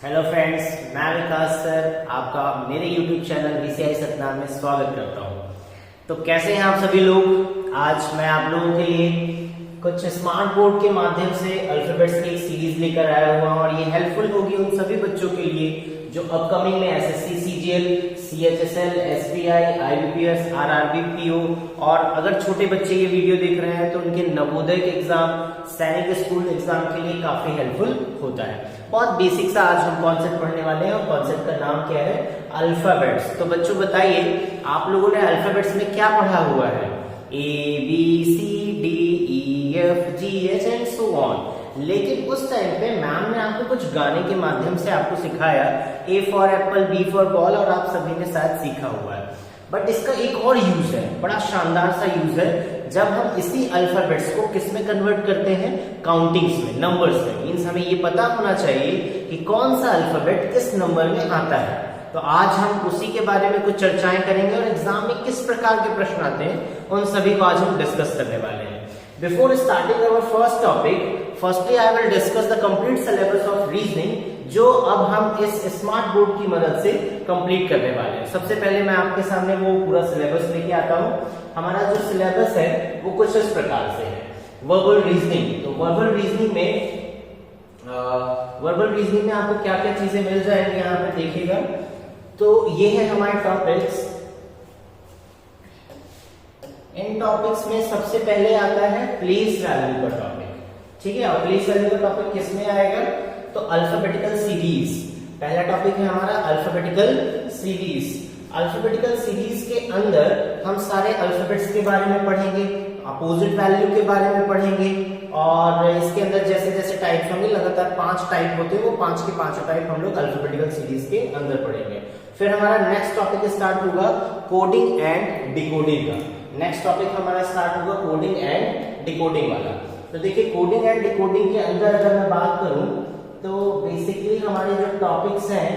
Hello friends, मैं विकास sir आपका मेरे यूट्यूब चैनल VCI सतनाम में स्वागत करता हूँ। तो कैसे हैं आप सभी लोग। आज मैं आप लोगों के लिए कुछ स्मार्ट बोर्ड के माध्यम से अल्फाबेट्स की एक सीरीज लेकर आया हुआ हूँ और ये हेल्पफुल होगी उन सभी बच्चों के लिए जो अपकमिंग में SSC, CGL, CHSL, SBI, IBPS, RRB, PO और अगर छोटे बच्चे ये वीडियो देख रहे हैं तो उनके नवोदय के एग्जाम, सैनिक स्कूल एग्जाम के लिए काफी हेल्पफुल होता है। बहुत बेसिक सा आज हम कॉन्सेप्ट पढ़ने वाले हैं और कॉन्सेप्ट का नाम क्या है, अल्फाबेट्स। तो बच्चों बताइए, आप लोगों ने अल्फाबेट्स में क्या पढ़ा हुआ है? ABCDEFGH and so on. लेकिन उस टाइम पे मैम ने आपको कुछ गाने के माध्यम से आपको सिखाया A for Apple, B for ball और आप सभी ने शायद सीखा हुआ है। बट इसका एक और यूज है, बड़ा शानदार सा यूज है, जब हम इसी अल्फाबेट्स को किस में कन्वर्ट करते हैं, काउंटिंग्स में, नंबर्स में। मींस हमें ये पता होना चाहिए कि कौन सा अल्फाबेट किस नंबर में आता है। तो आज हम उसी के बारे में कुछ चर्चाएं करेंगे और एग्जाम में किस प्रकार के प्रश्न आते हैं उन सभी को आज हम डिस्कस करने वाले हैं। Before starting our first topic, firstly I will discuss the complete syllabus of reasoning जो अब हम इस स्मार्ट बोर्ड की मदद से कंप्लीट करने वाले हैं। सबसे पहले मैं आपके सामने वो पूरा सिलेबस लेके आता हूँ। हमारा जो सिलेबस है वो कुछ इस प्रकार से है। वर्बल रीजनिंग, तो वर्बल रीजनिंग में आपको क्या क्या चीजें मिल जाएंगी यहाँ पे देखिएगा। तो ये है हमारे टॉपिक्स। इन टॉपिक्स में सबसे पहले आता है प्लेस वैल्यू का टॉपिक, ठीक है। और प्लेस वैल्यू का टॉपिक किस में आएगा, तो अल्फाबेटिकल सीरीज। पहला टॉपिक है हमारा अल्फाबेटिकल सीरीज। अल्फाबेटिकल सीरीज के अंदर हम सारे अल्फाबेट्स के बारे में पढ़ेंगे, अपोजिट वैल्यू के बारे में पढ़ेंगे और इसके अंदर जैसे जैसे टाइप्स होंगे, लगातार 5 टाइप होते हैं, वो 5 के 5 टाइप हम लोग अल्फाबेटिकल सीरीज के अंदर पढ़ेंगे। फिर हमारा नेक्स्ट टॉपिक स्टार्ट होगा कोडिंग एंड डिकोडिंग का। नेक्स्ट टॉपिक हमारा स्टार्ट होगा कोडिंग एंड डिकोडिंग वाला। तो देखिए, कोडिंग एंड डिकोडिंग के अंदर अगर मैं बात करूं तो बेसिकली हमारे जो टॉपिक्स हैं,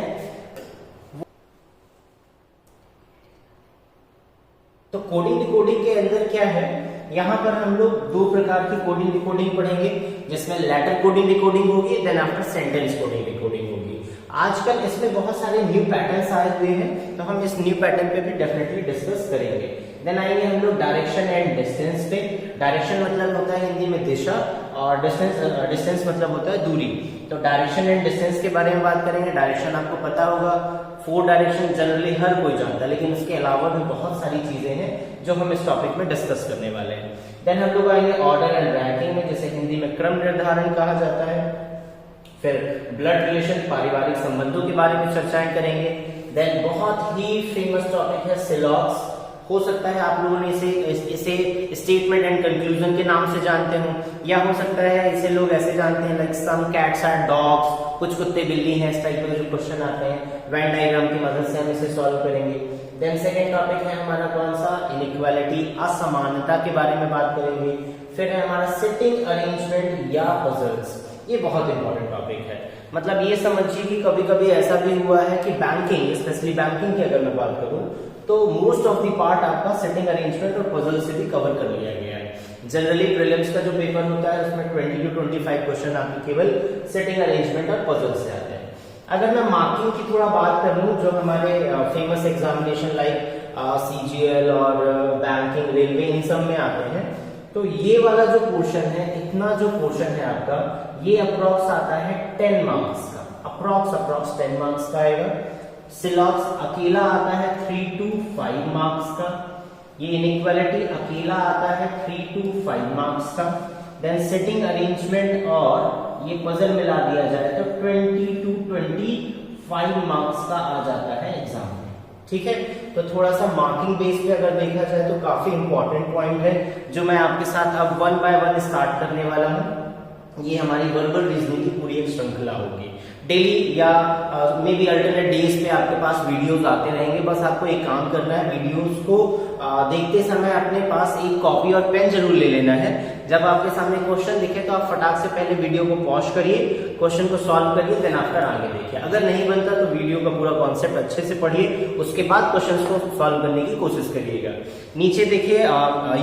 तो कोडिंग डिकोडिंग के अंदर क्या है, यहां पर हम लोग 2 प्रकार की कोडिंग डिकोडिंग पढ़ेंगे, जिसमें लेटर कोडिंग डिकोडिंग होगी, then after sentence coding decoding होगी। आजकल इसमें बहुत सारे न्यू पैटर्न्स आए हुए हैं, तो हम इस न्यू पैटर्न पे भी डेफिनेटली डिस्कस करेंगे। देन आएंगे हम लोग डायरेक्शन एंड डिस्टेंस पे। डायरेक्शन मतलब होता है हिंदी में दिशा और डिस्टेंस मतलब होता है दूरी। तो डायरेक्शन एंड डिस्टेंस के बारे में बात करेंगे। डायरेक्शन आपको पता होगा, 4 डायरेक्शन जनरली हर कोई जानता है, लेकिन उसके अलावा भी बहुत सारी चीजें हैं जो हम इस टॉपिक में डिस्कस करने वाले हैं। देन हम लोग आएंगे ऑर्डर एंड रैंकिंग में, जिसे हिंदी में क्रम निर्धारण कहा जाता है। फिर ब्लड रिलेशन, पारिवारिक संबंधों के बारे में चर्चाएं करेंगे। देन बहुत ही फेमस टॉपिक है सिलॉक्स। हो सकता है आप लोगों ने इसे स्टेटमेंट एंड कंक्लूजन के नाम से जानते हो, या हो सकता है इसे लोग ऐसे जानते हैं like some cats and dogs, कुछ कुत्ते बिल्ली हैं, इस टाइप के जो क्वेश्चन आते हैं वेन डायग्राम की मदद से हम इसे सॉल्व करेंगे। देन सेकेंड टॉपिक है हमारा कौन सा, इनइक्वालिटी, असमानता के बारे में बात करेंगे। फिर है हमारा सिटिंग अरेंजमेंट या पजल्स। ये बहुत इंपॉर्टेंट टॉपिक है। मतलब ये समझिए कि कभी कभी ऐसा भी हुआ है कि बैंकिंग, स्पेशली बैंकिंग की अगर मैं बात करूं तो मोस्ट ऑफ द पार्ट आपका सेटिंग अरेंजमेंट और पजल से भी कवर कर लिया गया है। जनरली प्रीलिम्स का जो पेपर होता है उसमें 20 to 25 क्वेश्चन आपके केवल सेटिंग अरेंजमेंट और पजल से आते हैं। अगर मैं मार्किंग की थोड़ा बात कर लूं, जो हमारे फेमस एग्जामिनेशन लाइक CGL और बैंकिंग, रेलवे, इन सब में आते हैं, तो ये वाला जो पोर्शन है, इतना जो पोर्शन है आपका, ये अप्रोक्स आता है 10 मार्क्स का। अप्रोक्स 10 मार्क्स का आएगा। सिलॉक्स अकेला आता है 3 to 5 मार्क्स का। ये इनइक्वालिटी अकेला आता है 3 to 5 मार्क्स का। देन सेटिंग अरेंजमेंट और ये पजल मिला दिया जाए तो 20 to 25 मार्क्स का आ जाता है एग्जाम में, ठीक है। तो थोड़ा सा मार्किंग बेस पे अगर देखा जाए तो काफी इंपॉर्टेंट पॉइंट है जो मैं आपके साथ अब 1 by 1 स्टार्ट करने वाला हूँ। ये हमारी वर्बल रीजनिंग की पूरी एक श्रृंखला होगी। डेली या मे बी अल्टरनेट डेज पे आपके पास वीडियोस आते रहेंगे। बस आपको एक काम करना है, वीडियोस को देखते समय अपने पास एक कॉपी और पेन जरूर ले लेना है। जब आपके सामने क्वेश्चन दिखे तो आप फटाक से पहले वीडियो को पॉज करिए, क्वेश्चन को सॉल्व करिए, देन आफ्टर आगे देखिए। अगर नहीं बनता तो वीडियो का पूरा कॉन्सेप्ट अच्छे से पढ़िए, उसके बाद क्वेश्चन को सॉल्व करने की कोशिश करिएगा। नीचे देखिए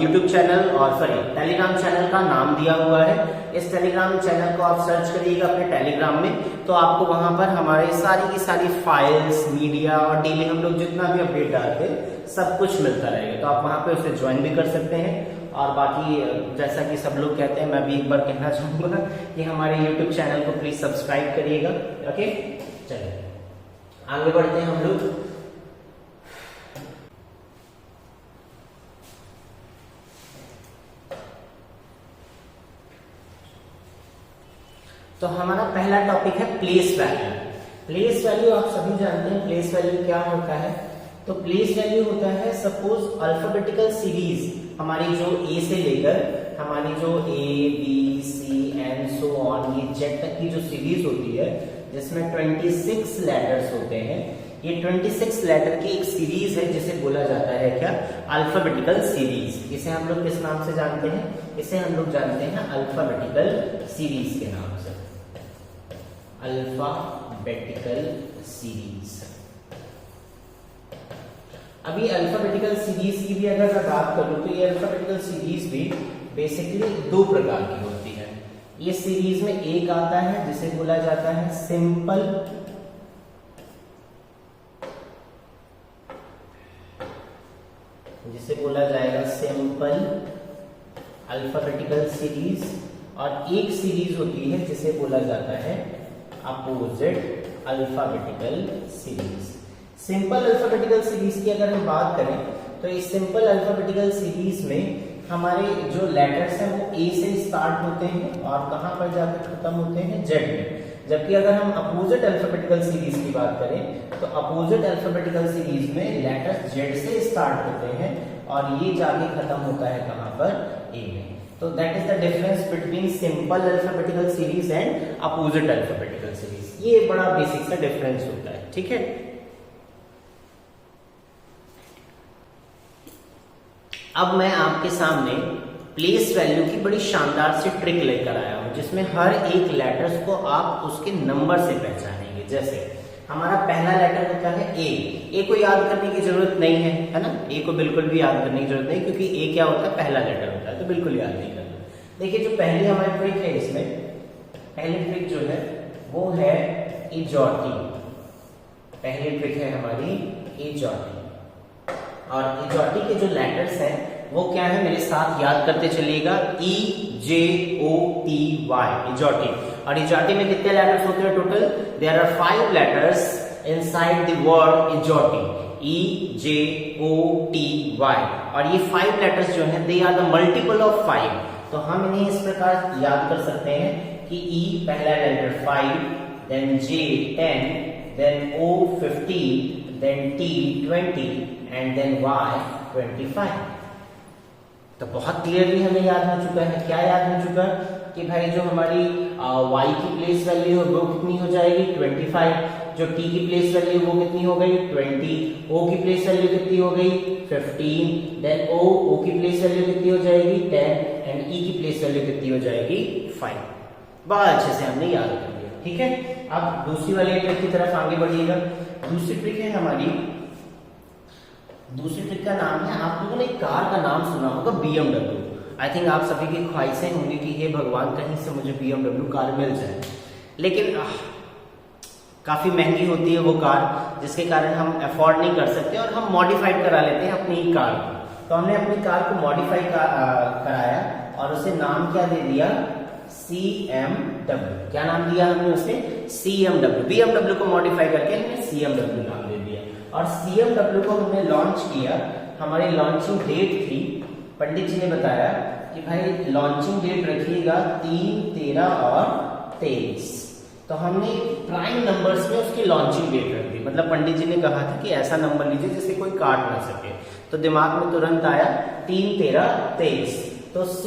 यूट्यूब चैनल और सॉरी टेलीग्राम चैनल का नाम दिया हुआ है। इस टेलीग्राम चैनल को आप सर्च करिएगा अपने टेलीग्राम में, तो आपको वहां पर हमारे सारी की सारी फाइल्स, मीडिया और डेली हम लोग जितना भी अपडेट डालते हैं सब कुछ मिलता रहेगा। तो आप वहां पे उसे ज्वाइन भी कर सकते हैं। और बाकी जैसा कि सब लोग कहते हैं, मैं भी एक बार कहना चाहूंगा कि हमारे YouTube चैनल को प्लीज सब्सक्राइब करिएगा। ओके, चलिए आगे बढ़ते हैं हम लोग। तो हमारा पहला टॉपिक है प्लेस वैल्यू। प्लेस वैल्यू आप सभी जानते हैं प्लेस वैल्यू क्या होता है। तो प्लेस वैल्यू होता है, सपोज अल्फाबेटिकल सीरीज हमारी जो ए से लेकर हमारी जो A B C and so on ये जेड तक की जो सीरीज होती है, जिसमें 26 लेटर्स होते हैं, ये 26 लेटर की एक सीरीज है जिसे बोला जाता है क्या, अल्फाबेटिकल सीरीज। इसे हम लोग किस नाम से जानते हैं, इसे हम लोग जानते हैं अल्फाबेटिकल सीरीज के नाम से, अल्फाबेटिकल सीरीज। अभी अल्फाबेटिकल सीरीज की भी अगर मैं बात करूं तो ये अल्फाबेटिकल सीरीज भी बेसिकली दो प्रकार की होती है। ये सीरीज में एक आता है जिसे बोला जाता है सिंपल जिसे बोला जाएगा सिंपल अल्फाबेटिकल सीरीज, और एक सीरीज होती है जिसे बोला जाता है opposite alphabetical series. Simple alphabetical series की अगर हम बात करें तो इस सिंपल अल्फाबेटिकल सीरीज में हमारे जो लेटर्स हैं वो ए से स्टार्ट होते हैं और कहां पर जाकर खत्म होते हैं, जेड में। जबकि अगर हम अपोजिट अल्फाबेटिकल सीरीज की बात करें तो अपोजिट अल्फाबेटिकल सीरीज में लेटर्स जेड से स्टार्ट होते हैं और ये जाके खत्म होता है कहां पर, ए में। तो that is the difference between simple alphabetical series and opposite alphabetical series. ये बड़ा बेसिक सा डिफरेंस होता है, ठीक है। अब मैं आपके सामने प्लेस वैल्यू की बड़ी शानदार सी ट्रिक लेकर आया हूं, जिसमें हर एक लेटर्स को आप उसके नंबर से पहचानेंगे। जैसे हमारा पहला लेटर होता है ए को याद करने की जरूरत नहीं है ना, ए को बिल्कुल भी याद करने की जरूरत नहीं, क्योंकि ए क्या होता है, पहला लेटर होता है, तो बिल्कुल याद नहीं करना। देखिए जो पहली हमारी ट्रिक है, इसमें पहली ट्रिक जो है वो है इजॉटी। पहली ट्रिक है हमारी इजॉटी, और इजॉटी के जो लेटर्स हैं वो क्या है, मेरे साथ याद करते चलिएगा, EJOTY इजॉटी। और इजॉटी में कितने लेटर्स होते हैं total, there are 5 letters inside the word ejoty, EJOTY। और ये 5 लेटर्स जो हैं they are the multiple of 5। तो हम इन्हें इस प्रकार याद कर सकते हैं कि E पहला letter 5, then J 10, then O 15, then T 20 and then Y 25। तो बहुत क्लियरली हमें याद हो चुका है, क्या याद हो चुका कि भाई जो हमारी Y की प्लेस वैल्यू है वो कितनी हो जाएगी, 25। जो T की प्लेस वैल्यू वो कितनी हो गई, 20। O की प्लेस वैल्यू कितनी हो गई, 15। देन O की प्लेस वैल्यू कितनी हो जाएगी, 10 एंड E की प्लेस वैल्यू कितनी हो जाएगी, 5। बहुत अच्छे से हमने याद कर लिया, ठीक है। अब दूसरी वाली ट्रिक की तरफ आगे बढ़िएगा। दूसरी ट्रिक है हमारी, दूसरी ट्रिक का नाम है, आप लोगों ने एक कार का नाम सुना होगा BMW। आई थिंक आप सभी की ख्वाहिशें होंगी कि हे भगवान कहीं से मुझे BMW कार मिल जाए, लेकिन काफी महंगी होती है वो कार, जिसके कारण हम अफोर्ड नहीं कर सकते और हम मॉडिफाइड करा लेते हैं अपनी कार को। तो हमने अपनी कार को मॉडिफाई कराया और उसे नाम क्या दे दिया, CMW। क्या नाम दिया हमने उसे, CMW। BMW को मॉडिफाई करके हमने CMW नाम दे दिया। और CMW को हमने लॉन्च किया, हमारी लॉन्चिंग डेट थी, पंडित जी ने बताया कि भाई लॉन्चिंग डेट रखिएगा 3, 13 और 23। तो हमने प्राइम नंबर्स में उसकी लॉन्चिंग डेट रख दी। मतलब पंडित जी ने कहा था कि ऐसा नंबर लीजिए जिसे कोई काट ना सके, तो दिमाग में तुरंत आया 3, 13, 23। तो C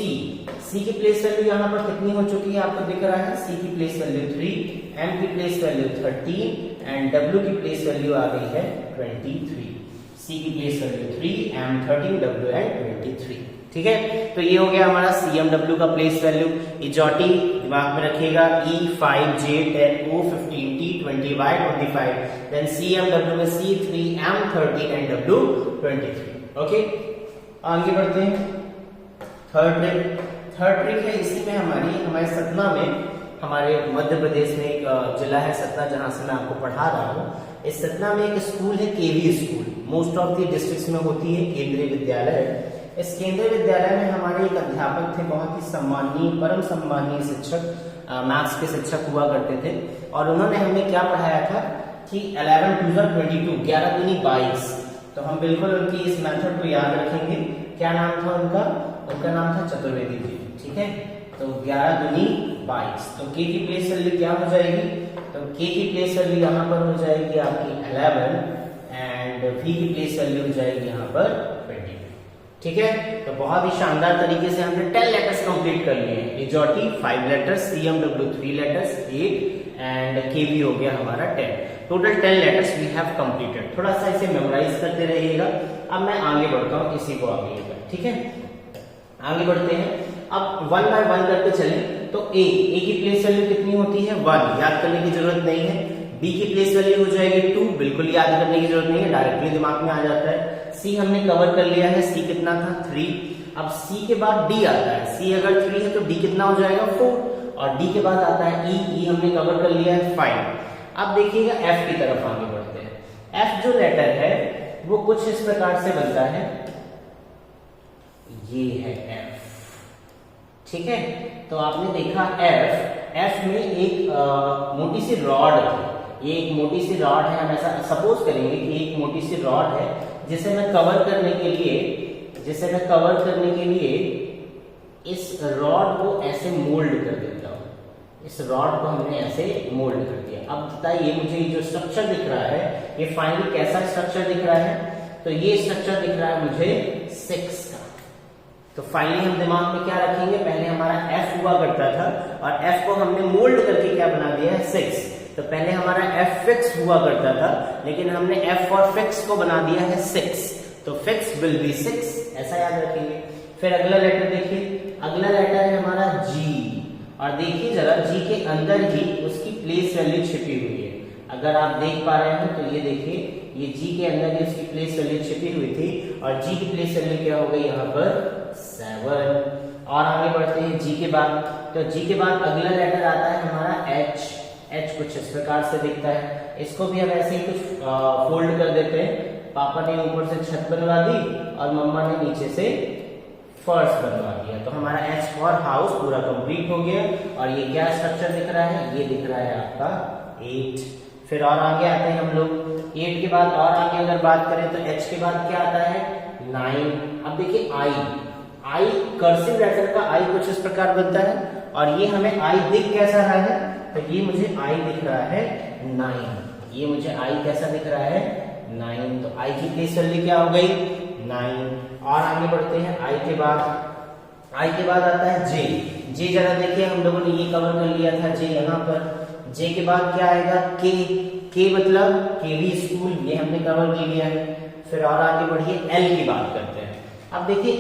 की प्लेस वैल्यू यहाँ पर कितनी हो चुकी है, आपको दिख रहा है, C की प्लेस वैल्यू 3, M की प्लेस वैल्यू 13 एंड W की प्लेस वैल्यू आ गई है 23। C की place value 3, M13, W and 23। ठीक है, तो ये हो गया हमारा CMW का प्लेस वैल्यू। ये जॉटी दिमाग में रखिएगा, E5, J10, O15, T20, Y25, then CMW में C3, M13 and W23। Okay, आगे बढ़ते हैं। थर्ड ट्रिक है, इसी में हमारे सतना में, हमारे मध्य प्रदेश में एक जिला है सतना जहां से मैं आपको पढ़ा रहा हूँ। इस सतना में एक स्कूल है, KV school, most of the districts में होती है, केंद्रीय विद्यालय। इस केंद्रीय विद्यालय में हमारे एक अध्यापक थे, बहुत ही सम्मानीय, परम सम्मानीय शिक्षक, मैथ्स के शिक्षक हुआ करते थे। और उन्होंने हमें क्या पढ़ाया था कि 11 2 22, 11 दूनी 22। तो हम बिल्कुल उनकी इस मेथड को याद रखेंगे। क्या नाम था उनका? उनका नाम था चतुर्वेदी जी। ठीक है, तो 11 दूनी 22। तो k की प्लेस वैल्यू क्या हो जाएगी? तो k की प्लेस वैल्यू यहाँ पर हो जाएगी आपकी 11 एंड v की प्लेस वैल्यू हो जाएगी यहाँ पर 20। ठीक है, तो बहुत ही शानदार तरीके से हमने 10 लेटर्स कंप्लीट कर लिए हैं। E J O T Y 5 letters, CMW 3 letters 8 and KV हो गया हमारा 10। Total 10 letters we have completed. थोड़ा सा इसे मेमोराइज करते रहिएगा। अब मैं आगे बढ़ता हूँ, इसी को आगे लेकर। ठीक है, आगे बढ़ते हैं। अब 1 बाय 1 करते चले। तो A की प्लेस वैल्यू कितनी होती है? 1, याद करने की जरूरत नहीं है। B की प्लेस वैल्यू हो जाएगी 2, बिल्कुल याद करने की जरूरत नहीं है, डायरेक्टली दिमाग में आ जाता है। C हमने कवर कर लिया है, C कितना था? 3। अब C के बाद D आता है, C अगर 3 है तो D कितना हो जाएगा? 4। और D के बाद आता है E हमने कवर कर लिया है 5। अब देखिएगा F की तरफ आगे बढ़ते हैं। F जो लेटर है वो कुछ इस प्रकार से बनता है, ये है F। ठीक है, तो आपने देखा F में एक मोटी सी रॉड थी। ये एक मोटी सी रॉड है, हम ऐसा सपोज करेंगे कि एक मोटी सी रॉड है जिसे मैं कवर करने के लिए इस रॉड को ऐसे मोल्ड कर देता हूं। इस रॉड को हमने ऐसे मोल्ड कर दिया। अब बताइए मुझे जो स्ट्रक्चर दिख रहा है ये फाइनली कैसा स्ट्रक्चर दिख रहा है? तो ये स्ट्रक्चर दिख रहा है मुझे 6 का। तो फाइनली हम दिमाग में क्या रखेंगे? पहले हमारा F हुआ करता था और F को हमने मोल्ड करके क्या बना दिया है? 6। तो पहले हमारा F फिक्स हुआ करता था, लेकिन हमने F और फिक्स को बना दिया है 6। तो फिक्स विल बी 6, ऐसा याद रखेंगे। फिर अगला लेटर देखिए, अगला लेटर है हमारा G। और देखिए जरा G के अंदर ही उसकी प्लेस वैल्यू छिपी हुई है। अगर आप देख पा रहे हैं तो ये देखिए, ये G के अंदर ही उसकी प्लेस वैल्यू छिपी हुई थी और G की प्लेस वैल्यू क्या हो गई यहाँ पर? 7। और आगे बढ़ते हैं G के बाद। तो G के बाद अगला लेटर आता है हमारा H। H कुछ इस प्रकार से दिखता है। इसको भी हम ऐसे ही कुछ फोल्ड कर देते हैं। पापा ने ऊपर से छत बनवा दी और मम्मा ने नीचे से फर्श बनवा दिया। तो हमारा H फॉर हाउस पूरा कंप्लीट हो गया। और ये क्या स्ट्रक्चर दिख रहा है? ये दिख रहा है आपका 8। फिर और आगे आते हैं हम लोग। 8 के बाद और आगे अगर बात करें तो H के बाद क्या आता है? 9। अब देखिए I कर्सिव लेटर का I कुछ इस प्रकार बनता है और ये हमें I दिख कैसा रहा है? तो ये मुझे I दिख रहा है 9। ये मुझे I कैसा दिख रहा है? 9। तो I की प्लेस वैल्यू क्या हो गई? 9। और आगे बढ़ते हैं I के बाद आता है J जरा देखिए, हम लोगों ने ये कवर कर लिया था J यहाँ पर। J के बाद क्या आएगा? K मतलब केवी स्कूल, ये हमने कवर कर लिया है। फिर और आगे बढ़िए L की बात करते हैं। अब देखिए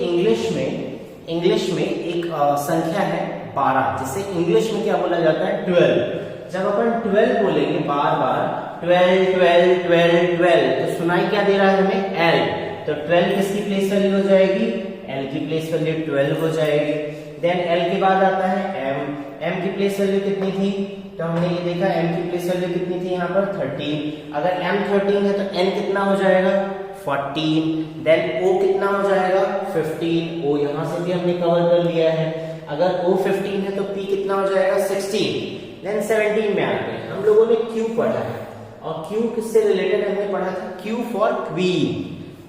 इंग्लिश में एक संख्या है 12, जिसे इंग्लिश में क्या बोला जाता है? 12। जब अपन 12 बोलेंगे बार बार 12 12 12 12, तो सुनाई क्या दे रहा है हमें? L। तो 12 किसकी प्लेस वैल्यू हो जाएगी? L की प्लेस वैल्यू 12 हो जाएगी। देन L के बाद आता है M की प्लेस वैल्यू कितनी थी? तो हमने ये देखा M की प्लेस वैल्यू कितनी थी यहाँ पर? 13। अगर M 13 है तो N कितना हो जाएगा? 14। देन O कितना हो जाएगा? 15। O यहाँ से भी हमने कवर कर लिया है। अगर O 15 है तो P कितना हो जाएगा? 16। देन 17 में आते हैं। हम लोगों ने Q पढ़ा है और Q किससे रिलेटेड हमने पढ़ा था? Q for queen.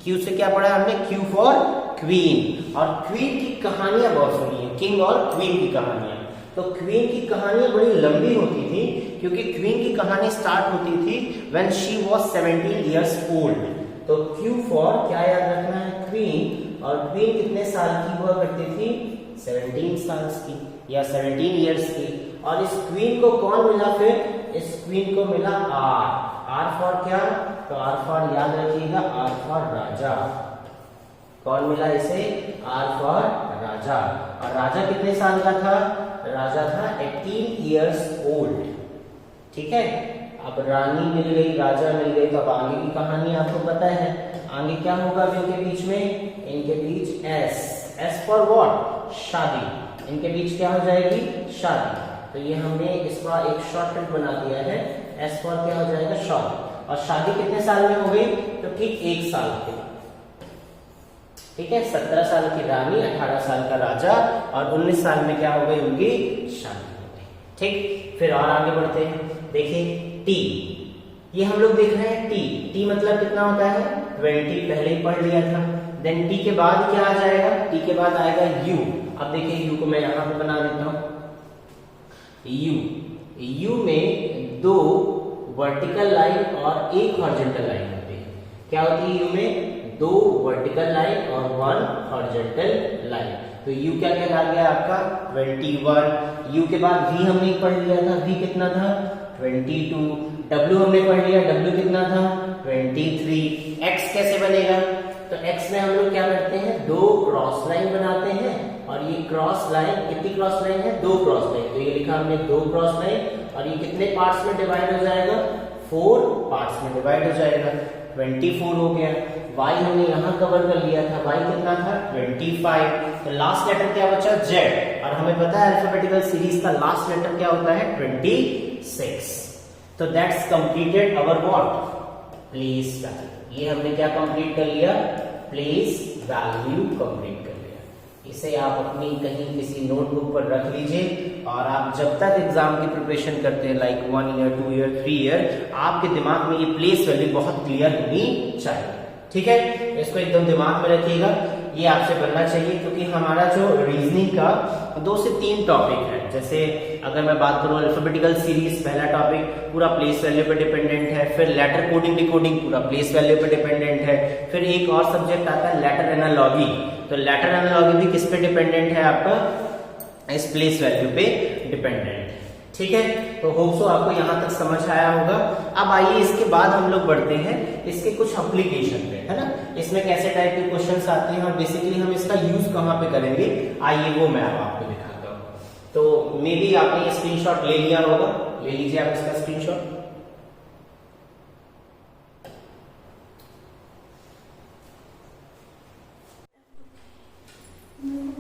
Q से क्या पढ़ा हमने? Q for queen. और क्वीन की कहानियां बहुत सुनी है, किंग और क्वीन की कहानियां। तो क्वीन की कहानियां बड़ी लंबी होती थी, क्योंकि क्वीन की कहानी स्टार्ट होती थी when she was 17 years old. तो Q फॉर क्या याद रखना है? क्वीन। और क्वीन कितने साल की हुआ करती थी? 17 साल की या 17 इयर्स की। और इस क्वीन को कौन मिला? फिर इस क्वीन को मिला R फॉर क्या? तो आर फॉर याद रखिएगा, आर फॉर राजा। कौन मिला इसे? आर फॉर राजा। और राजा कितने साल का था? राजा था 18 years old। ठीक है, अब रानी मिल गई, राजा मिल गई, तो अब आगे की कहानी आपको पता है। आगे क्या होगा इनके बीच में? इनके बीच एस फॉर व्हाट? शादी। इनके बीच क्या हो जाएगी? शादी। तो ये हमने इसका एक शॉर्टकट बना दिया है, एस फॉर क्या हो जाएगा? शादी। और शादी कितने साल में हो गई? तो ठीक 1 साल की। ठीक है, 17 साल की रानी, 18 साल का राजा, और 19 साल में क्या हो गई? उनकी शादी हो गई। ठीक, फिर और आगे बढ़ते हैं। देखिए टी, ये हम लोग देख रहे हैं टी मतलब कितना होता है? 20, पहले ही पढ़ लिया था। देन टी के बाद क्या आ जाएगा? टी के बाद आएगा यू। अब देखिए यू को मैं यहां पे बना देता हूं। यू में 2 वर्टिकल लाइन और 1 हॉरिजॉन्टल लाइन होती है। क्या होती है? यू में 2 वर्टिकल लाइन और 1 हॉरिजॉन्टल लाइन। तो यू क्या कहला गया आपका? 21। यू के बाद वी हमने पढ़ लिया था, वी कितना था? 22। डब्ल्यू हमने पढ़ लिया, डब्ल्यू कितना था? 23। एक्स कैसे बनेगा? तो एक्स में हम लोग क्या करते हैं? 2 क्रॉस लाइन बनाते हैं, और ये क्रॉस लाइन कितनी क्रॉस लाइन है? 2 क्रॉस लाइन। तो ये लिखा हमने 2 क्रॉस लाइन, और ये कितने पार्ट्स में डिवाइड हो जाएगा? 4 पार्ट्स में डिवाइड हो जाएगा। 24 हो गया। y हमने यहाँ कवर कर लिया था, y कितना था? 25। तो लास्ट लेटर क्या बचा? z। और हमें पता है अल्फाबेटिकल सीरीज का लास्ट लेटर क्या होता है? 26। तो that's completed our what? Place value. ये हमने क्या कंप्लीट कर लिया? प्लेस वैल्यू कंप्लीट कर लिया। इसे आप अपनी कहीं किसी नोटबुक पर रख लीजिए, और आप जब तक एग्जाम की प्रिपरेशन करते हैं, लाइक 1 ईयर, 2 ईयर, 3 ईयर, आपके दिमाग में ये प्लेस वैल्यू बहुत क्लियर होनी चाहिए। ठीक है, इसको एकदम दिमाग में रखिएगा, ये आपसे बनना चाहिए, क्योंकि हमारा जो रीजनिंग का 2 से 3 टॉपिक है। जैसे अगर मैं बात करूं अल्फाबेटिकल सीरीज, पहला टॉपिक पूरा प्लेस वैल्यू पे डिपेंडेंट है। फिर लेटर कोडिंग डिकोडिंग पूरा प्लेस वैल्यू पे डिपेंडेंट है। फिर एक और सब्जेक्ट आता है लेटर एनालॉजी, तो लेटर एनालॉजी भी किस पे डिपेंडेंट है? आपका इस प्लेस वैल्यू पे डिपेंडेंट है। ठीक है, तो होप सो आपको यहां तक समझ आया होगा। अब आइए इसके बाद हम लोग बढ़ते हैं इसके कुछ एप्लीकेशन पे, है ना? इसमें कैसे टाइप के क्वेश्चंस आते हैं और बेसिकली हम इसका यूज कहां पे करेंगे, आइए वो मैं आपको दिखाता हूं। तो मे बी आपने ये स्क्रीनशॉट ले लिया होगा, ले लीजिए आप इसका स्क्रीनशॉट।